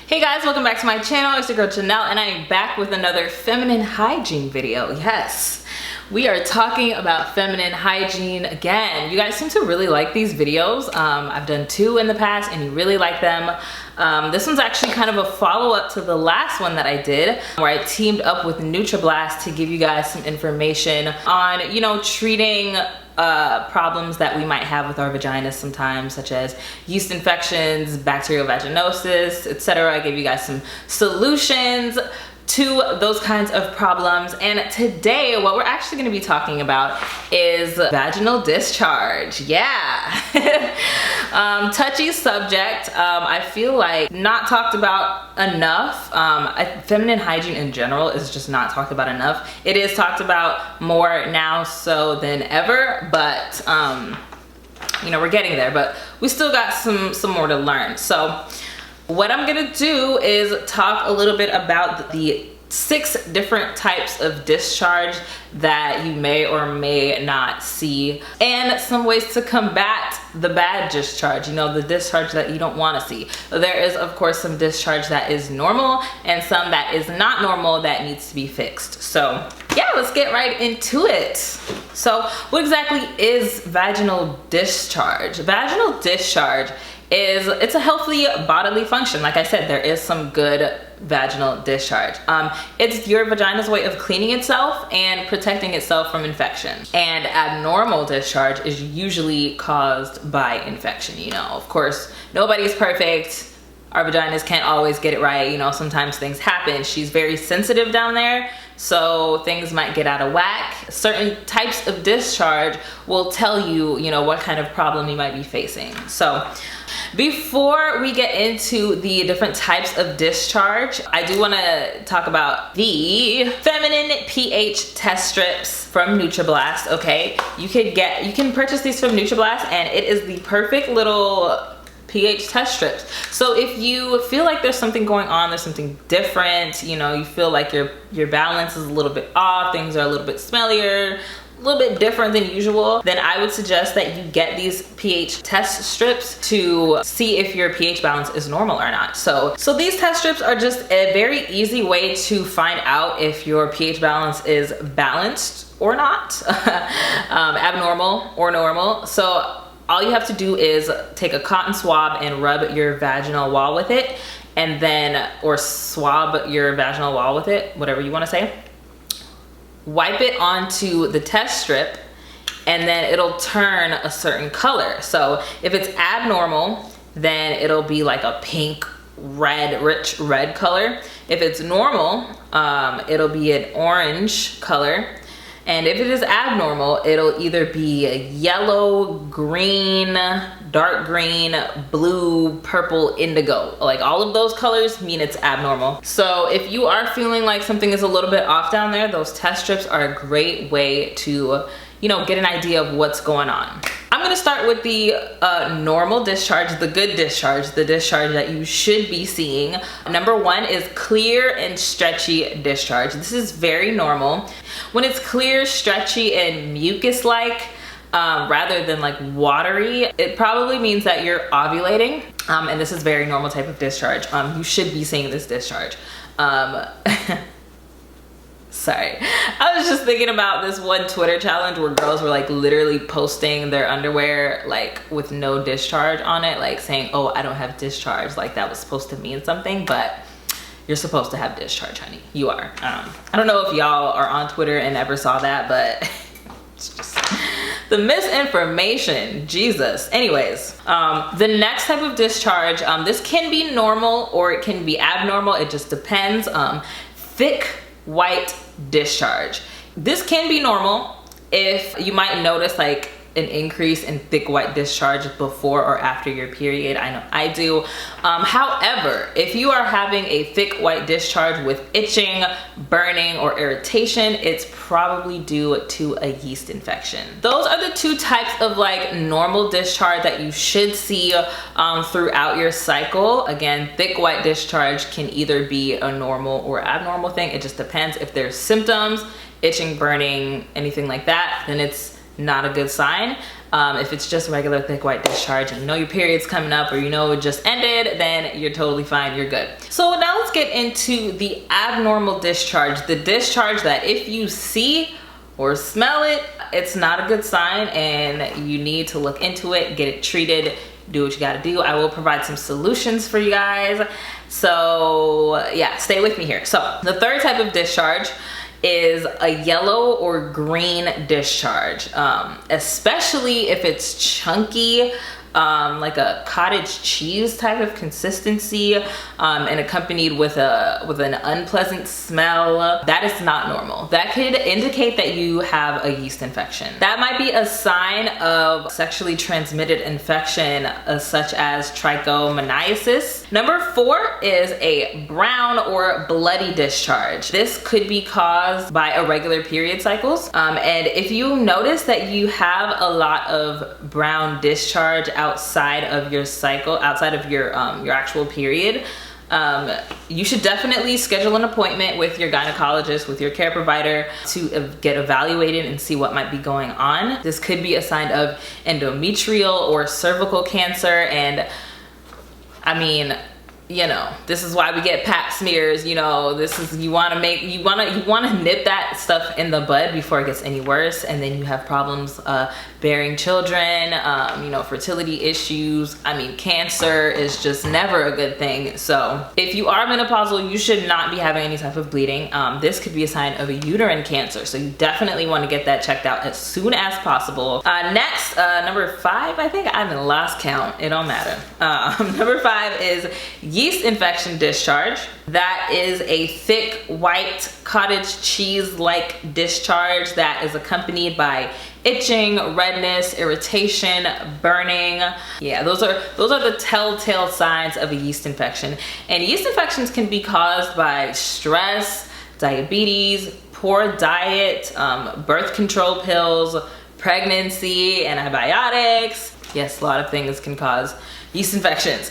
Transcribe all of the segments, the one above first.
Hey guys, welcome back to my channel. It's your girl Janelle and I am back with another feminine hygiene video. Yes, we are talking about feminine hygiene again. You guys seem to really like these videos. I've done two in the past and you really like them. This one's actually kind of a follow-up to the last one that I did, where I teamed up with NutraBlast to give you guys some information on, you know, treating problems that we might have with our vaginas sometimes, such as yeast infections, bacterial vaginosis, etc. I gave you guys some solutions to those kinds of problems. And today what we're actually going to be talking about is vaginal discharge. Yeah. Touchy subject. I feel like not talked about enough. Feminine hygiene in general is just not talked about enough. It is talked about more now so than ever, but you know, we're getting there, but we still got some more to learn. So what I'm gonna do is talk a little bit about the 6 different types of discharge that you may or may not see, and some ways to combat the bad discharge, you know, the discharge that you don't want to see. There is of course some discharge that is normal and some that is not normal that needs to be fixed. So yeah, let's get right into it. So what exactly is vaginal discharge? Vaginal discharge is, it's a healthy bodily function. Like I said, there is some good vaginal discharge. It's your vagina's way of cleaning itself and protecting itself from infection. And abnormal discharge is usually caused by infection. You know, of course, nobody's perfect. Our vaginas can't always get it right. You know, sometimes things happen. She's very sensitive down there, so things might get out of whack. Certain types of discharge will tell you, you know, what kind of problem you might be facing. So before we get into the different types of discharge, I do want to talk about the feminine pH test strips from NutraBlast. Okay, you can purchase these from NutraBlast, and it is the perfect little pH test strips. So if you feel like there's something going on, there's something different, you know, you feel like your balance is a little bit off, things are a little bit smellier, a little bit different than usual, then I would suggest that you get these pH test strips to see if your pH balance is normal or not. So these test strips are just a very easy way to find out if your pH balance is balanced or not, abnormal or normal. So all you have to do is take a cotton swab and rub your vaginal wall with it, and then, or swab your vaginal wall with it, whatever you want to say. Wipe it onto the test strip, and then it'll turn a certain color. So if it's abnormal, then it'll be like a pink, red, rich red color. If it's normal, it'll be an orange color. And if it is abnormal, it'll either be a yellow, green, dark green, blue, purple, indigo. Like all of those colors mean it's abnormal. So if you are feeling like something is a little bit off down there, those test strips are a great way to, you know, get an idea of what's going on. I'm gonna start with the normal discharge, the good discharge, the discharge that you should be seeing. Number 1 is clear and stretchy discharge. This is very normal. When it's clear, stretchy, and mucus-like, rather than like watery, it probably means that you're ovulating, and this is very normal type of discharge. You should be seeing this discharge. Sorry, I was just thinking about this one Twitter challenge where girls were like literally posting their underwear like with no discharge on it, like saying, oh, I don't have discharge, like that was supposed to mean something, but you're supposed to have discharge, honey. You are. I don't know if y'all are on Twitter and ever saw that, but it's just the misinformation, Jesus. Anyways, the next type of discharge, this can be normal or it can be abnormal. It just depends. Thick white discharge. This can be normal if you might notice like an increase in thick white discharge before or after your period. I know I do. However, if you are having a thick white discharge with itching, burning, or irritation, it's probably due to a yeast infection. Those are the 2 types of like normal discharge that you should see throughout your cycle. Again, thick white discharge can either be a normal or abnormal thing. It just depends. If there's symptoms, itching, burning, anything like that, then it's not a good sign. If it's just regular thick white discharge and you know your period's coming up or you know it just ended, then you're totally fine, you're good. So now let's get into the abnormal discharge, the discharge that if you see or smell it, it's not a good sign and you need to look into it, get it treated, do what you gotta do. I will provide some solutions for you guys. So yeah, stay with me here. So the third type of discharge is a yellow or green discharge, especially if it's chunky, like a cottage cheese type of consistency, and accompanied with an unpleasant smell. That is not normal. That could indicate that you have a yeast infection. That might be a sign of sexually transmitted infection, such as trichomoniasis. Number 4 is a brown or bloody discharge. This could be caused by irregular period cycles, and if you notice that you have a lot of brown discharge outside of your cycle, outside of your actual period, you should definitely schedule an appointment with your gynecologist, with your care provider, to get evaluated and see what might be going on. This could be a sign of endometrial or cervical cancer, and I mean, you know, this is why we get pap smears. You know, this is, you want to nip that stuff in the bud before it gets any worse, and then you have problems bearing children, you know, fertility issues. I mean, cancer is just never a good thing. So if you are menopausal, you should not be having any type of bleeding. This could be a sign of a uterine cancer, so you definitely want to get that checked out as soon as possible. Next, number 5, I think I haven't lost count, it don't matter. Number 5 is yeast infection discharge. That is a thick white cottage cheese like discharge that is accompanied by itching, redness, irritation, burning. Yeah, those are the telltale signs of a yeast infection. And yeast infections can be caused by stress, diabetes, poor diet, birth control pills, pregnancy, antibiotics. Yes, a lot of things can cause yeast infections.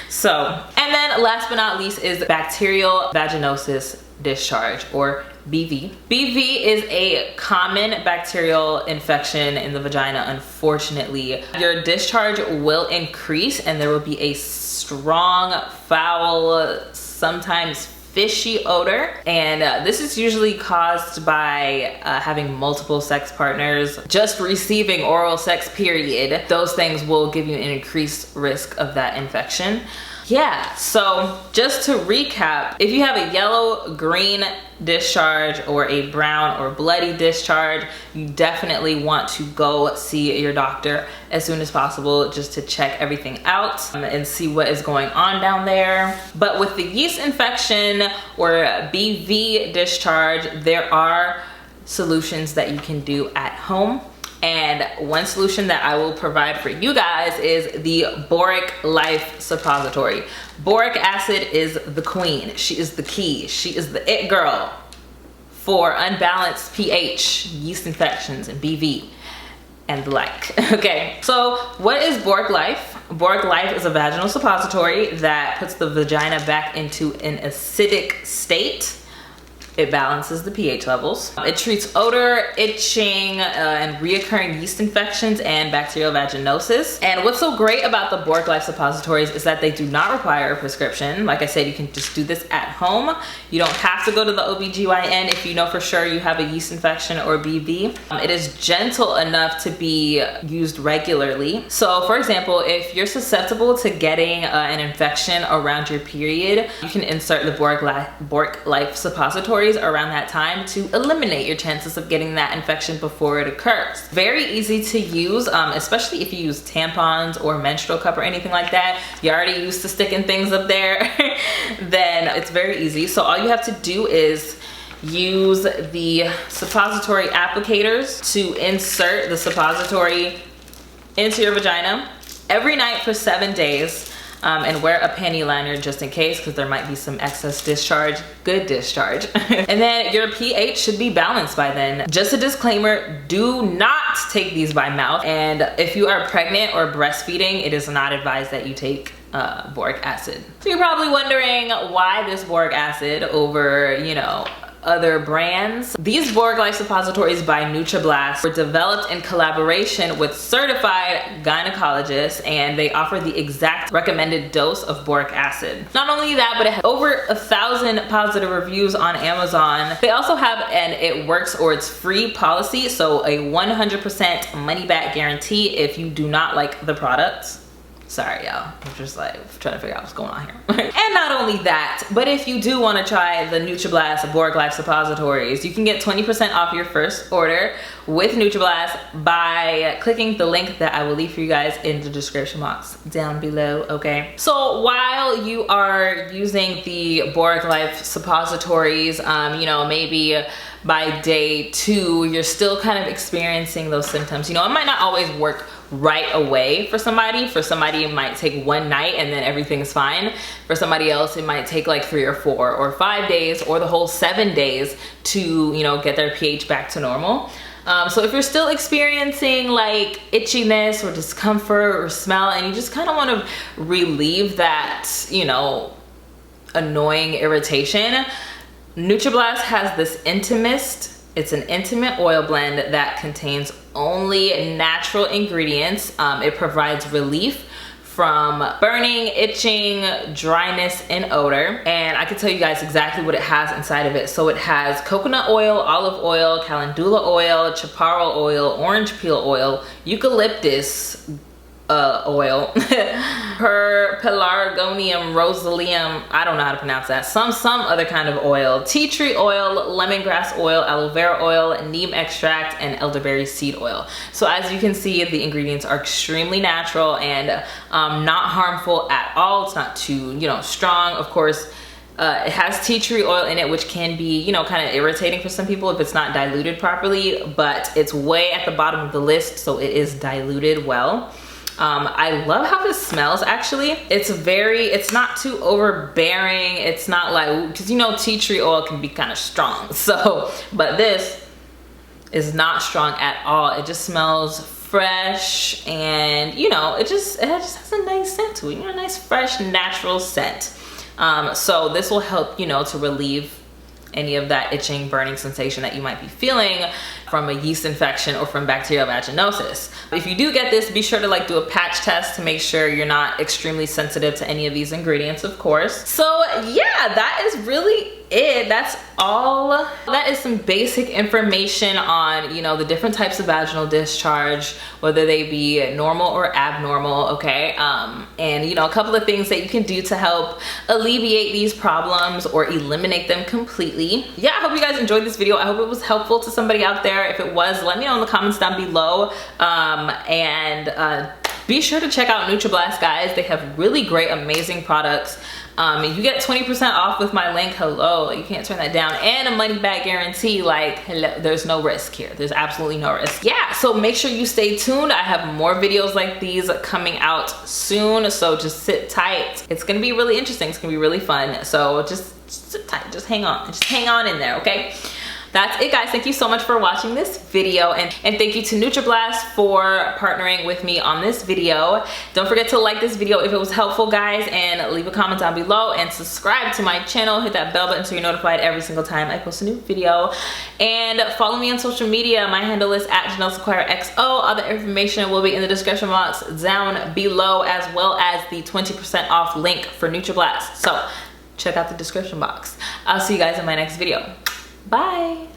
So, and then last but not least is bacterial vaginosis discharge, or BV. BV is a common bacterial infection in the vagina, unfortunately. Your discharge will increase and there will be a strong, foul, sometimes fishy odor, and this is usually caused by having multiple sex partners, just receiving oral sex, period. Those things will give you an increased risk of that infection. Yeah, so just to recap, if you have a yellow, green discharge or a brown or bloody discharge, you definitely want to go see your doctor as soon as possible just to check everything out and see what is going on down there. But with the yeast infection or BV discharge, there are solutions that you can do at home. And one solution that I will provide for you guys is the Boric Life suppository. Boric acid is the queen. She is the key. She is the it girl for unbalanced pH, yeast infections, and BV, and the like. Okay, so what is Boric Life? Boric Life is a vaginal suppository that puts the vagina back into an acidic state. It balances the pH levels. It treats odor, itching, and reoccurring yeast infections and bacterial vaginosis. And what's so great about the Boric Life suppositories is that they do not require a prescription. Like I said, you can just do this at home. You don't have to go to the OBGYN if you know for sure you have a yeast infection or BV. It is gentle enough to be used regularly. So for example, if you're susceptible to getting an infection around your period, you can insert the Boric Life suppositories around that time to eliminate your chances of getting that infection before it occurs. Very easy to use, especially if you use tampons or menstrual cup or anything like that. You're already used to sticking things up there, then it's very easy. So all you have to do is use the suppository applicators to insert the suppository into your vagina every night for 7 days. And wear a panty liner just in case, because there might be some excess discharge. Good discharge. And then your pH should be balanced by then. Just a disclaimer, do not take these by mouth. And if you are pregnant or breastfeeding, it is not advised that you take boric acid. So you're probably wondering why this boric acid over, you know, other brands. These Boric Life suppositories by NutraBlast were developed in collaboration with certified gynecologists, and they offer the exact recommended dose of boric acid. Not only that, but it has over 1,000 positive reviews on Amazon. They also have an it works or it's free policy, so a 100% money back guarantee if you do not like the product. Sorry, y'all. I'm just like trying to figure out what's going on here. And not only that, but if you do want to try the NutraBlast Boric Life suppositories, you can get 20% off your first order with NutraBlast by clicking the link that I will leave for you guys in the description box down below, okay? So while you are using the Boric Life suppositories, you know, maybe by day 2, you're still kind of experiencing those symptoms. You know, it might not always work right away for somebody. For somebody, it might take one night and then everything's fine. For somebody else, it might take like 3 or 4 or 5 days or the whole 7 days to, you know, get their pH back to normal. So if you're still experiencing like itchiness or discomfort or smell, and you just kind of want to relieve that, you know, annoying irritation, NutraBlast has this Intimist. It's an intimate oil blend that contains only natural ingredients. It provides relief from burning, itching, dryness, and odor. And I can tell you guys exactly what it has inside of it. So it has coconut oil, olive oil, calendula oil, chaparral oil, orange peel oil, eucalyptus oil, her pelargonium rosalium, I don't know how to pronounce that, some other kind of oil, tea tree oil, lemongrass oil, aloe vera oil, neem extract, and elderberry seed oil. So as you can see, the ingredients are extremely natural and not harmful at all. It's not too, you know, strong. Of course, it has tea tree oil in it, which can be, you know, kind of irritating for some people if it's not diluted properly, but it's way at the bottom of the list, so it is diluted well. I love how this smells actually. It's not too overbearing. It's not like, because you know tea tree oil can be kind of strong. So, but this is not strong at all. It just smells fresh, and you know, it just has a nice scent to it. You know, a nice fresh natural scent. So this will help, you know, to relieve any of that itching, burning sensation that you might be feeling from a yeast infection or from bacterial vaginosis. If you do get this, be sure to like do a patch test to make sure you're not extremely sensitive to any of these ingredients, of course. So yeah, that is really it. That's all. That is some basic information on, you know, the different types of vaginal discharge, whether they be normal or abnormal, okay? And you know, a couple of things that you can do to help alleviate these problems or eliminate them completely. Yeah, I hope you guys enjoyed this video. I hope it was helpful to somebody out there. If it was, let me know in the comments down below. Be sure to check out NutraBlast, guys. They have really great, amazing products. You get 20% off with my link. Hello, you can't turn that down. And a money back guarantee. Like, hello, there's no risk here. There's absolutely no risk. Yeah, so make sure you stay tuned. I have more videos like these coming out soon, so just sit tight. It's gonna be really interesting. It's gonna be really fun. So just sit tight, just hang on. Just hang on in there, okay? That's it, guys. Thank you so much for watching this video, and thank you to NutraBlast for partnering with me on this video. Don't forget to like this video if it was helpful, guys, and leave a comment down below, and subscribe to my channel. Hit that bell button so you're notified every single time I post a new video. And follow me on social media. My handle is @JanelleSequoiaXO. Other information will be in the description box down below, as well as the 20% off link for NutraBlast. So check out the description box. I'll see you guys in my next video. Bye.